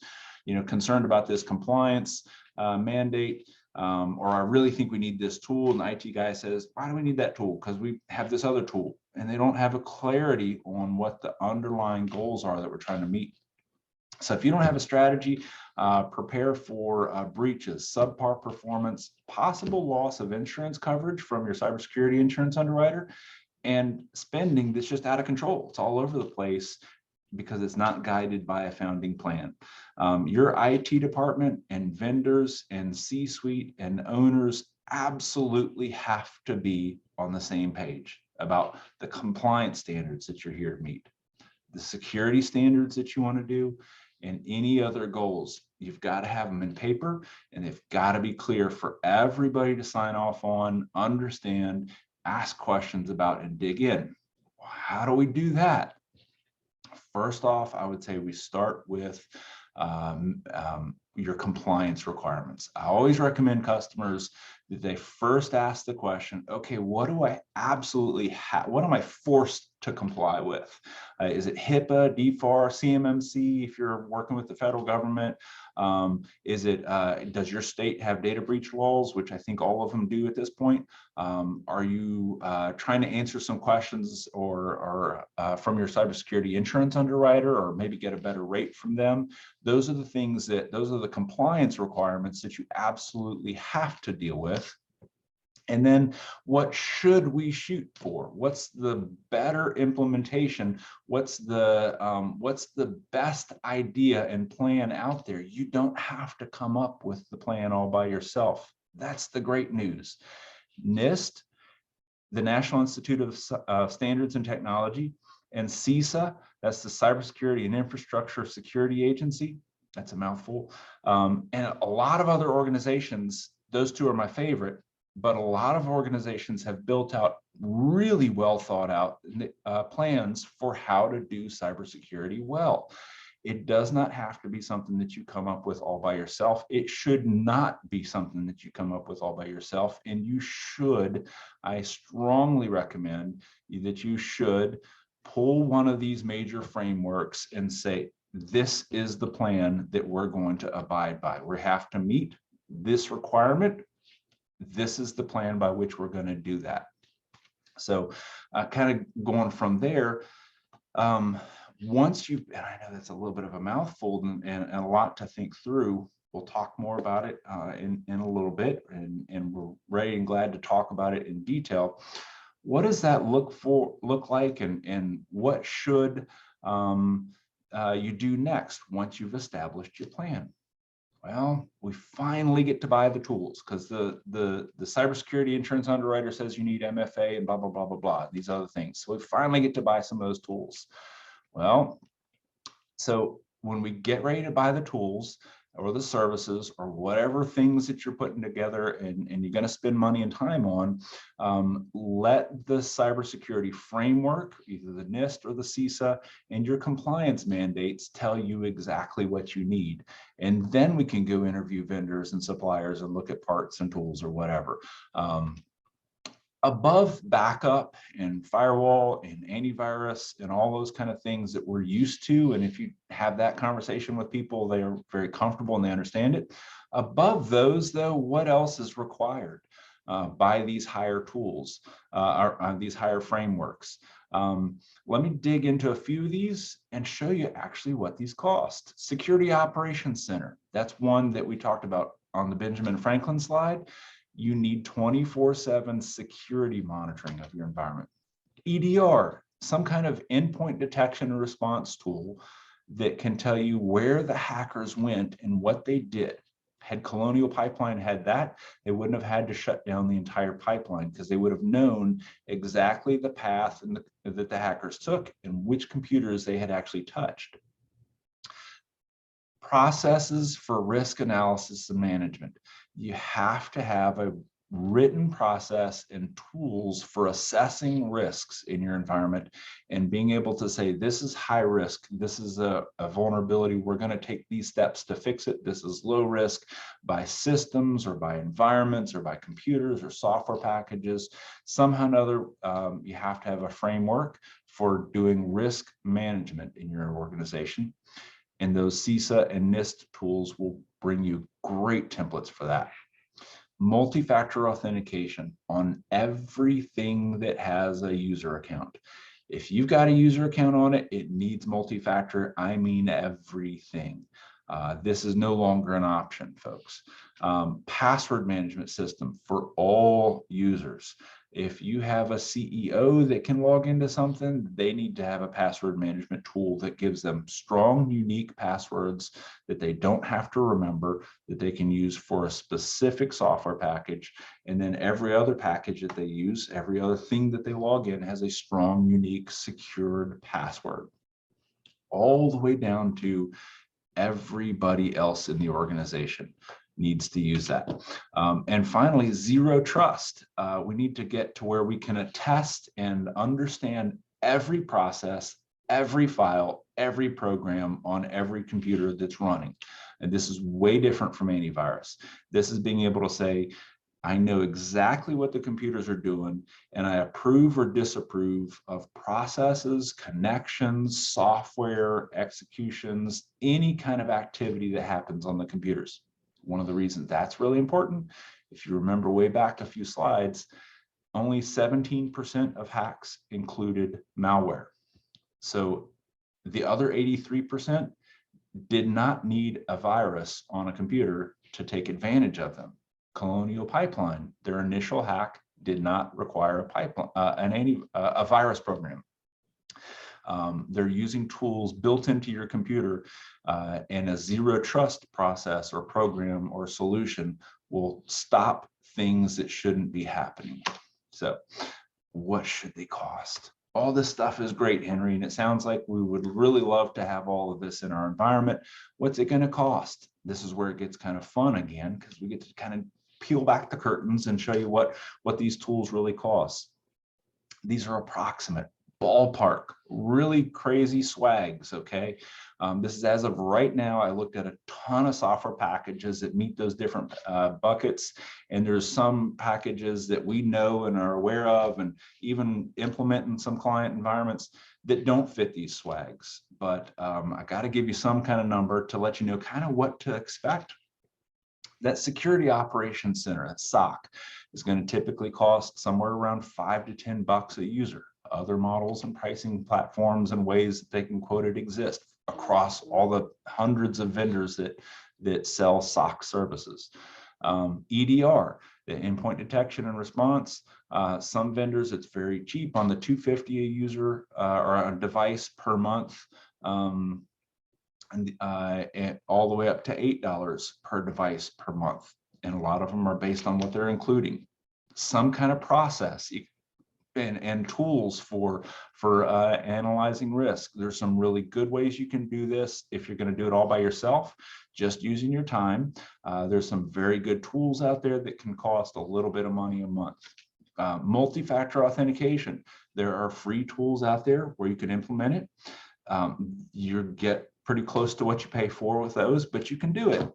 concerned about this compliance mandate. Or I really think we need this tool, and the IT guy says, why do we need that tool? Because we have this other tool, and they don't have a clarity on what the underlying goals are that we're trying to meet. So if you don't have a strategy, prepare for breaches, subpar performance, possible loss of insurance coverage from your cybersecurity insurance underwriter, and spending that's just out of control. It's all over the place because it's not guided by a founding plan. Your IT department and vendors and C-suite and owners absolutely have to be on the same page about the compliance standards that you're here to meet, the security standards that you want to do, and any other goals. You've got to have them in paper, and they've got to be clear for everybody to sign off on, understand, ask questions about, and dig in. How do we do that? First off, I would say we start with your compliance requirements. I always recommend customers that they first ask the question, okay, what do I absolutely have? What am I forced to comply with? Is it HIPAA, DFAR, CMMC if you're working with the federal government? Does your state have data breach laws, which I think all of them do at this point? Are you trying to answer some questions or from your cybersecurity insurance underwriter, or maybe get a better rate from them? Those are the compliance requirements that you absolutely have to deal with. And then what should we shoot for? What's the better implementation? What's the best idea and plan out there? You don't have to come up with the plan all by yourself. That's the great news. NIST, the National Institute of Standards and Technology, and CISA, that's the Cybersecurity and Infrastructure Security Agency. That's a mouthful. And a lot of other organizations, those two are my favorite, but a lot of organizations have built out really well thought out plans for how to do cybersecurity well. It does not have to be something that you come up with all by yourself. It should not be something that you come up with all by yourself. And I strongly recommend that you should pull one of these major frameworks and say, this is the plan that we're going to abide by. We have to meet this requirement. This is the plan by which we're going to do that. So kind of going from there, once and I know that's a little bit of a mouthful and a lot to think through. We'll talk more about it in a little bit, and we're ready and glad to talk about it in detail. what does that look like, and what should you do next once you've established your plan? Well, we finally get to buy the tools, because the cybersecurity insurance underwriter says you need MFA and blah, blah, blah, blah, blah, these other things. So we finally get to buy some of those tools. Well, so when we get ready to buy the tools or the services or whatever things that you're putting together and you're going to spend money and time on, let the cybersecurity framework, either the NIST or the CISA, and your compliance mandates tell you exactly what you need. And then we can go interview vendors and suppliers and look at parts and tools or whatever. Above backup and firewall and antivirus and all those kind of things that we're used to, and if you have that conversation with people, they are very comfortable and they understand it. Above those, though, what else is required by these higher tools, or these higher frameworks? Let me dig into a few of these and show you actually what these cost. Security Operations Center, that's one that we talked about on the Benjamin Franklin slide. You need 24/7 security monitoring of your environment. EDR, some kind of endpoint detection and response tool that can tell you where the hackers went and what they did. Had Colonial Pipeline had that, they wouldn't have had to shut down the entire pipeline, because they would have known exactly the path that the hackers took and which computers they had actually touched. Processes for risk analysis and management. You have to have a written process and tools for assessing risks in your environment and being able to say, this is high risk, this is a vulnerability, we're going to take these steps to fix it. This is low risk by systems or by environments or by computers or software packages. Somehow or another, you have to have a framework for doing risk management in your organization. And those CISA and NIST tools will bring you great templates for that. Multi-factor authentication on everything that has a user account. If you've got a user account on it, it needs multi-factor. I mean everything. This is no longer an option, folks. Password management system for all users. If you have a CEO that can log into something, they need to have a password management tool that gives them strong, unique passwords that they don't have to remember, that they can use for a specific software package. And then every other package that they use, every other thing that they log in has a strong, unique, secured password. All the way down to everybody else in the organization needs to use that. And finally, zero trust. We need to get to where we can attest and understand every process, every file, every program on every computer that's running. And this is way different from antivirus. This is being able to say, I know exactly what the computers are doing, and I approve or disapprove of processes, connections, software, executions, any kind of activity that happens on the computers. One of the reasons that's really important, if you remember way back a few slides, only 17% of hacks included malware. So the other 83% did not need a virus on a computer to take advantage of them. Colonial Pipeline, their initial hack did not require a pipeline, a virus program. They're using tools built into your computer, and a zero trust process or program or solution will stop things that shouldn't be happening. So what should they cost? All this stuff is great, Henry, and it sounds like we would really love to have all of this in our environment. What's it going to cost? This is where it gets kind of fun again, because we get to kind of peel back the curtains and show you what these tools really cost. These are approximate, ballpark, really crazy swags, okay? This is as of right now. I looked at a ton of software packages that meet those different buckets, and there's some packages that we know and are aware of and even implement in some client environments that don't fit these swags. But I got to give you some kind of number to let you know kind of what to expect. That Security Operations Center, that SOC, is going to typically cost somewhere around $5 to $10 a user. Other models and pricing platforms and ways that they can quote it exist across all the hundreds of vendors that sell SOC services. EDR, the endpoint detection and response. Some vendors, it's very cheap on the $250 a user or a device per month, and all the way up to $8 per device per month. And a lot of them are based on what they're including. Some kind of process and tools for analyzing risk. There's some really good ways you can do this if you're going to do it all by yourself, just using your time. There's some very good tools out there that can cost a little bit of money a month. Multi-factor authentication. There are free tools out there where you can implement it. You get pretty close to what you pay for with those, but you can do it.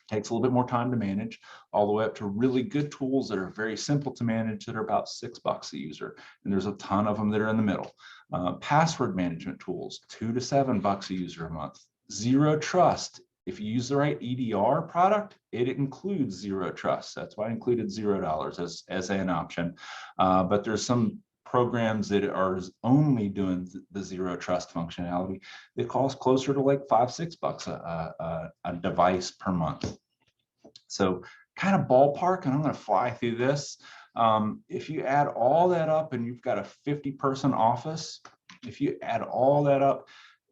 Takes a little bit more time to manage, all the way up to really good tools that are very simple to manage that are about $6 a user. And there's a ton of them that are in the middle. Password management tools, $2 to $7 a user a month. Zero Trust. If you use the right EDR product, it includes Zero Trust. That's why I included $0 as an option. But there's some programs that are only doing the Zero Trust functionality that cost closer to like $5, $6 a device per month. So kind of ballpark, and I'm going to fly through this. If you add all that up and you've got a 50-person office, if you add all that up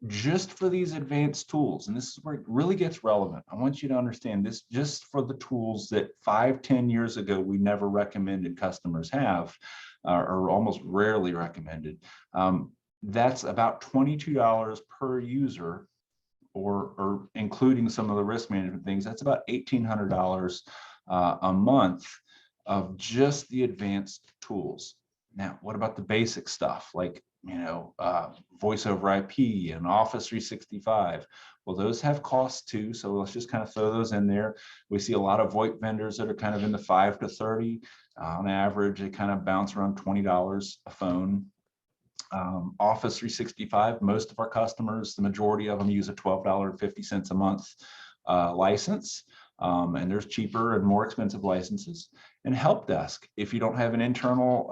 just for these advanced tools, and this is where it really gets relevant. I want you to understand this just for the tools that 5-10 years ago we never recommended customers have, or almost rarely recommended. That's about $22 per user, or including some of the risk management things. That's about $1,800 a month of just the advanced tools. Now, what about the basic stuff like, voice over IP and Office 365? Well, those have costs too. So let's just kind of throw those in there. We see a lot of VoIP vendors that are kind of in the $5 to $30. On average, they kind of bounce around $20 a phone. Office 365, most of our customers, the majority of them use a $12.50 a month license. And there's cheaper and more expensive licenses. And help desk, if you don't have an internal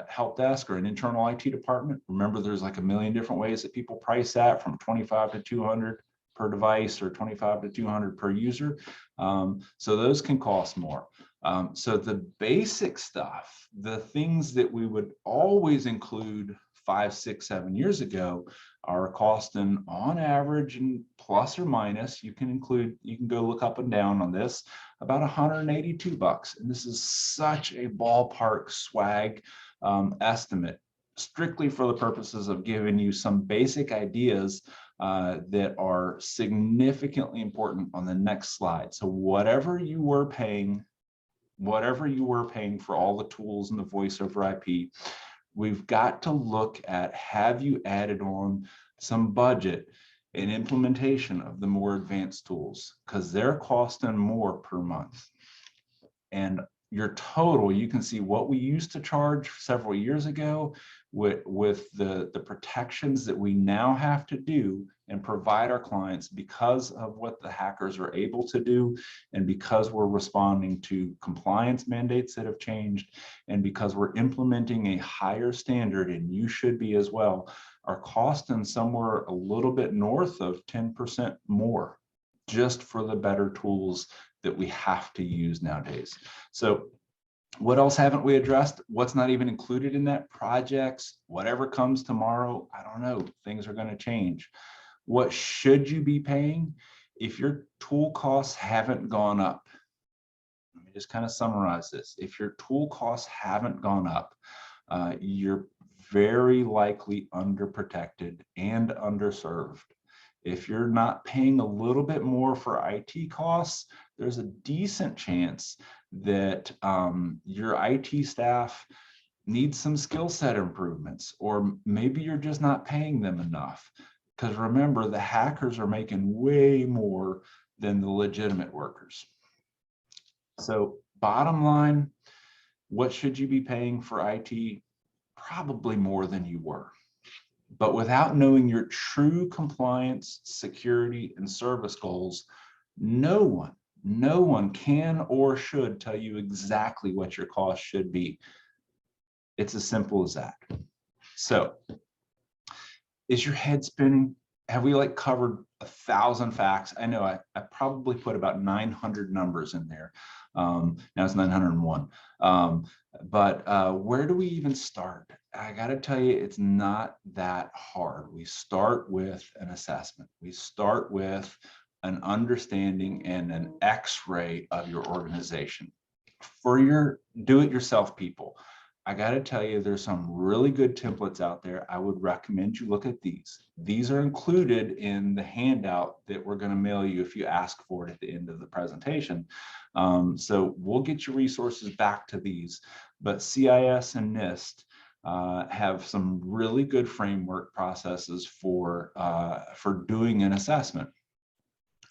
help desk or an internal IT department, remember there's like a million different ways that people price that, from $25 to $200 per device or $25 to $200 per user. So those can cost more. So the basic stuff, the things that we would always include 5, 6, 7 years ago, are costing on average, and plus or minus, you can go look up and down on this, about $182. And this is such a ballpark swag estimate, strictly for the purposes of giving you some basic ideas that are significantly important on the next slide. So whatever you were paying for all the tools and the voice over IP, we've got to look at, have you added on some budget and implementation of the more advanced tools, because they're costing more per month. And your total, you can see what we used to charge several years ago with the protections that we now have to do and provide our clients because of what the hackers are able to do, and because we're responding to compliance mandates that have changed, and because we're implementing a higher standard, and you should be as well, are costing somewhere a little bit north of 10% more just for the better tools that we have to use nowadays. So what else haven't we addressed? What's not even included in that? Projects, whatever comes tomorrow, I don't know, things are going to change. What should you be paying if your tool costs haven't gone up? Let me just kind of summarize this. If your tool costs haven't gone up, you're very likely underprotected and underserved. If you're not paying a little bit more for IT costs, there's a decent chance that your IT staff needs some skill set improvements, or maybe you're just not paying them enough. Because remember, the hackers are making way more than the legitimate workers. So bottom line, what should you be paying for IT? Probably more than you were. But without knowing your true compliance, security, and service goals, no one can or should tell you exactly what your cost should be. It's as simple as that. So, is your head spinning? have we like covered 1,000 facts? I know I probably put about 900 numbers in there. Now it's 901. But where do we even start? I got to tell you, it's not that hard. We start with an assessment. We start with an understanding and an X-ray of your organization. For your do-it-yourself people, I got to tell you, there's some really good templates out there. I would recommend you look at these. These are included in the handout that we're going to mail you if you ask for it at the end of the presentation. So we'll get your resources back to these. But CIS and NIST have some really good framework processes for doing an assessment.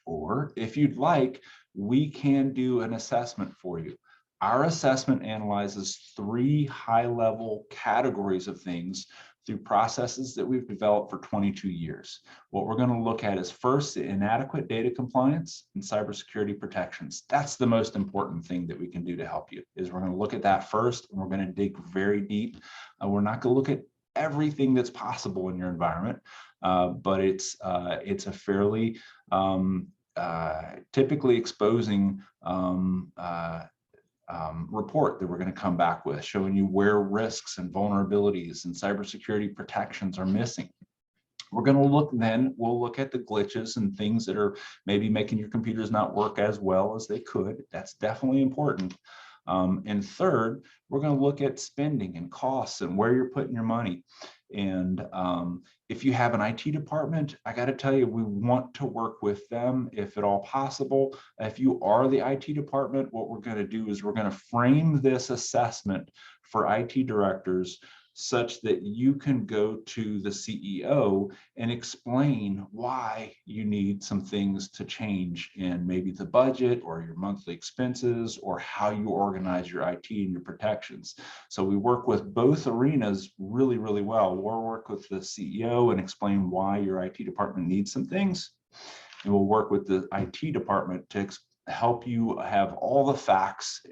Or if you'd like, we can do an assessment for you. Our assessment analyzes 3 high-level categories of things through processes that we've developed for 22 years. What we're going to look at is first, the inadequate data compliance and cybersecurity protections. That's the most important thing that we can do to help you, is we're going to look at that first, and we're going to dig very deep. We're not going to look at everything that's possible in your environment, but it's a fairly typically exposing report that we're going to come back with, showing you where risks and vulnerabilities and cybersecurity protections are missing. We're going to look then, we'll look at the glitches and things that are maybe making your computers not work as well as they could. That's definitely important. And third, we're going to look at spending and costs and where you're putting your money. And if you have an IT department, I got to tell you, we want to work with them if at all possible. If you are the IT department, what we're going to do is we're going to frame this assessment for IT directors such that you can go to the CEO and explain why you need some things to change in maybe the budget or your monthly expenses or how you organize your IT and your protections. So we work with both arenas really, really well. We'll work with the CEO and explain why your IT department needs some things. And we'll work with the IT department to help you have all the facts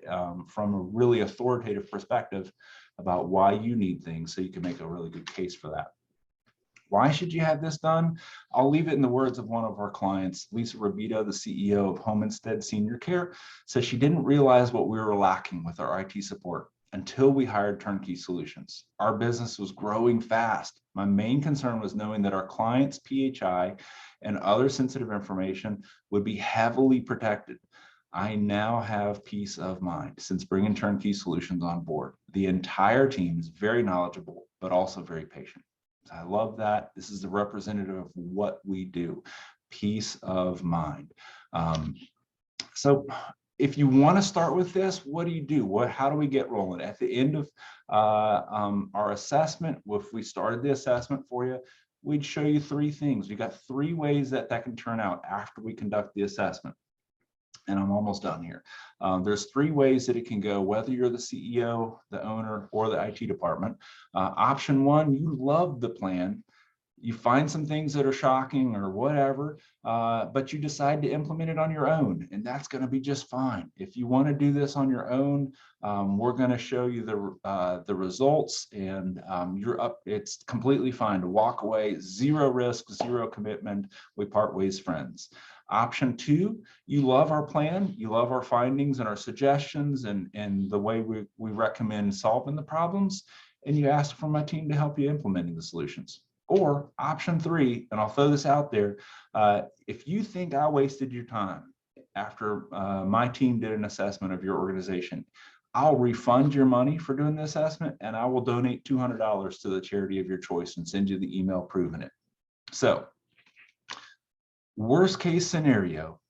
from a really authoritative perspective about why you need things so you can make a really good case for that. Why should you have this done? I'll leave it in the words of one of our clients, Lisa Rabito, the CEO of Home Instead Senior Care, says she didn't realize what we were lacking with our IT support until we hired Turnkey Solutions. Our business was growing fast. My main concern was knowing that our clients' PHI and other sensitive information would be heavily protected. I now have peace of mind since bringing Turnkey Solutions on board. The entire team is very knowledgeable, but also very patient. I love that. This is a representative of what we do, peace of mind. So if you want to start with this, what do you do? How do we get rolling? At the end of our assessment, if we started the assessment for you, we'd show you 3 things. We got 3 ways that can turn out after we conduct the assessment. And I'm almost done here. There's 3 ways that it can go, whether you're the CEO, the owner, or the IT department. Option 1, you love the plan. You find some things that are shocking or whatever, but you decide to implement it on your own, and that's going to be just fine. If you want to do this on your own, we're going to show you the results, and you're up. It's completely fine to walk away, 0 risk, 0 commitment. We part ways friends. Option 2, you love our plan, you love our findings and our suggestions and the way we recommend solving the problems, and you ask for my team to help you implementing the solutions. Or option 3, and I'll throw this out there, if you think I wasted your time after my team did an assessment of your organization, I'll refund your money for doing the assessment, and I will donate $200 to the charity of your choice and send you the email proving it. So, worst case scenario,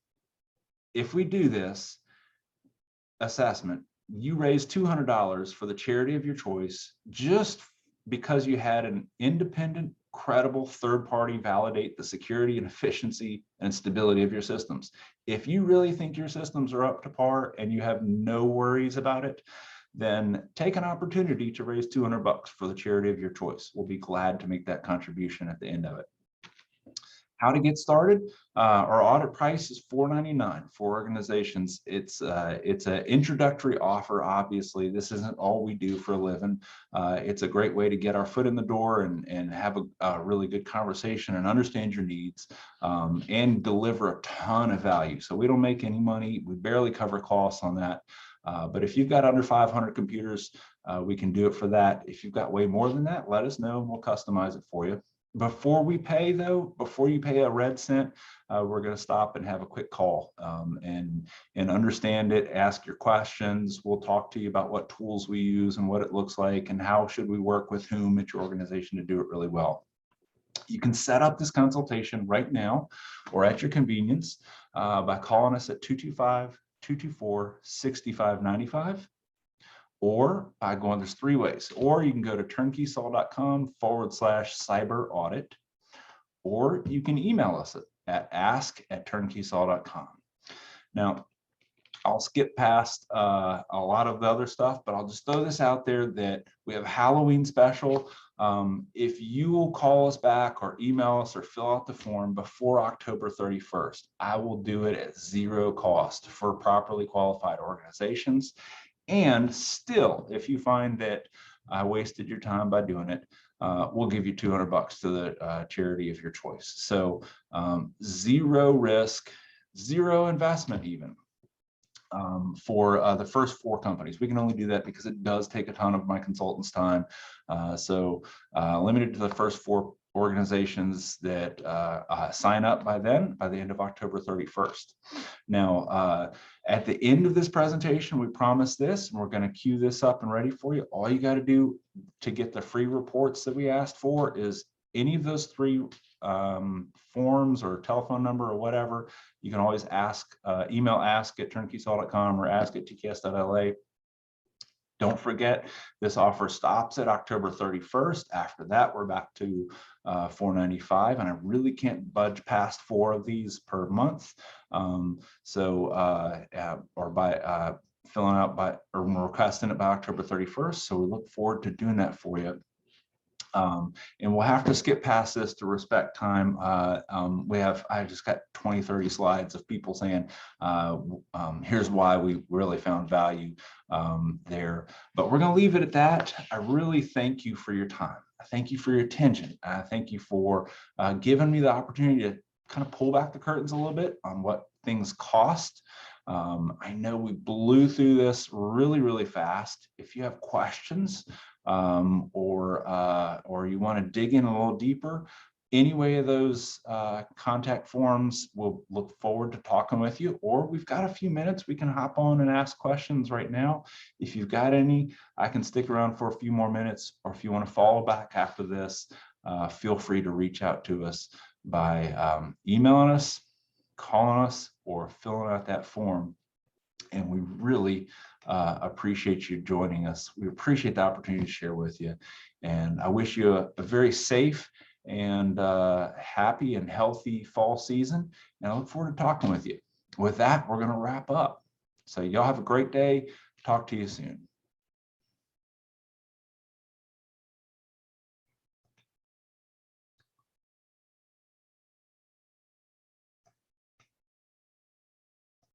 if we do this assessment, you raise $200 for the charity of your choice just because you had an independent, credible third party validate the security and efficiency and stability of your systems. If you really think your systems are up to par and you have no worries about it, then take an opportunity to raise $200 for the charity of your choice. We'll be glad to make that contribution at the end of it. How to get started? Our audit price is $4.99 for organizations. It's an introductory offer. Obviously, this isn't all we do for a living. It's a great way to get our foot in the door and have a really good conversation and understand your needs, and deliver a ton of value. So we don't make any money. We barely cover costs on that. But if you've got under 500 computers, we can do it for that. If you've got way more than that, let us know and we'll customize it for you. Before we pay though, before you pay a red cent, we're going to stop and have a quick call, and understand it, ask your questions. We'll talk to you about what tools we use and what it looks like and how should we work with whom at your organization to do it really well. You can set up this consultation right now or at your convenience by calling us at 225-224-6595. Or by going, there's three ways, or you can go to turnkeysol.com/cyber audit, or you can email us at ask@turnkeysol.com. Now, I'll skip past a lot of the other stuff, but I'll just throw this out there that we have a Halloween special. If you will call us back or email us or fill out the form before October 31st, I will do it at zero cost for properly qualified organizations. And still, if you find that I wasted your time by doing it, we'll give you $200 to the charity of your choice. So zero risk, zero investment even, for the first 4 companies. We can only do that because it does take a ton of my consultants' time. So limited to the first 4 organizations that sign up by the end of October 31st. Now, at the end of this presentation, we promise this, and we're going to queue this up and ready for you. All you got to do to get the free reports that we asked for is any of those 3 forms or telephone number or whatever. You can always email ask@turnkeysol.com or ask@tks.la. Don't forget, this offer stops at October 31st. After that, we're back to $4.95, and I really can't budge past 4 of these per month. Or by filling out or requesting it by October 31st. So we look forward to doing that for you. And we'll have to skip past this to respect time. I just got 20, 30 slides of people saying, here's why we really found value there. But we're going to leave it at that. I really thank you for your time. I thank you for your attention. I thank you for giving me the opportunity to kind of pull back the curtains a little bit on what things cost. I know we blew through this really, really fast. If you have questions, or you want to dig in a little deeper, any way of those contact forms, we'll look forward to talking with you. Or we've got a few minutes, we can hop on and ask questions right now. If you've got any, I can stick around for a few more minutes, or if you want to follow back after this, feel free to reach out to us by emailing us, calling us, or filling out that form. And we really appreciate you joining us. We appreciate the opportunity to share with you. And I wish you a very safe and happy and healthy fall season. And I look forward to talking with you. With that, we're going to wrap up. So y'all have a great day. Talk to you soon.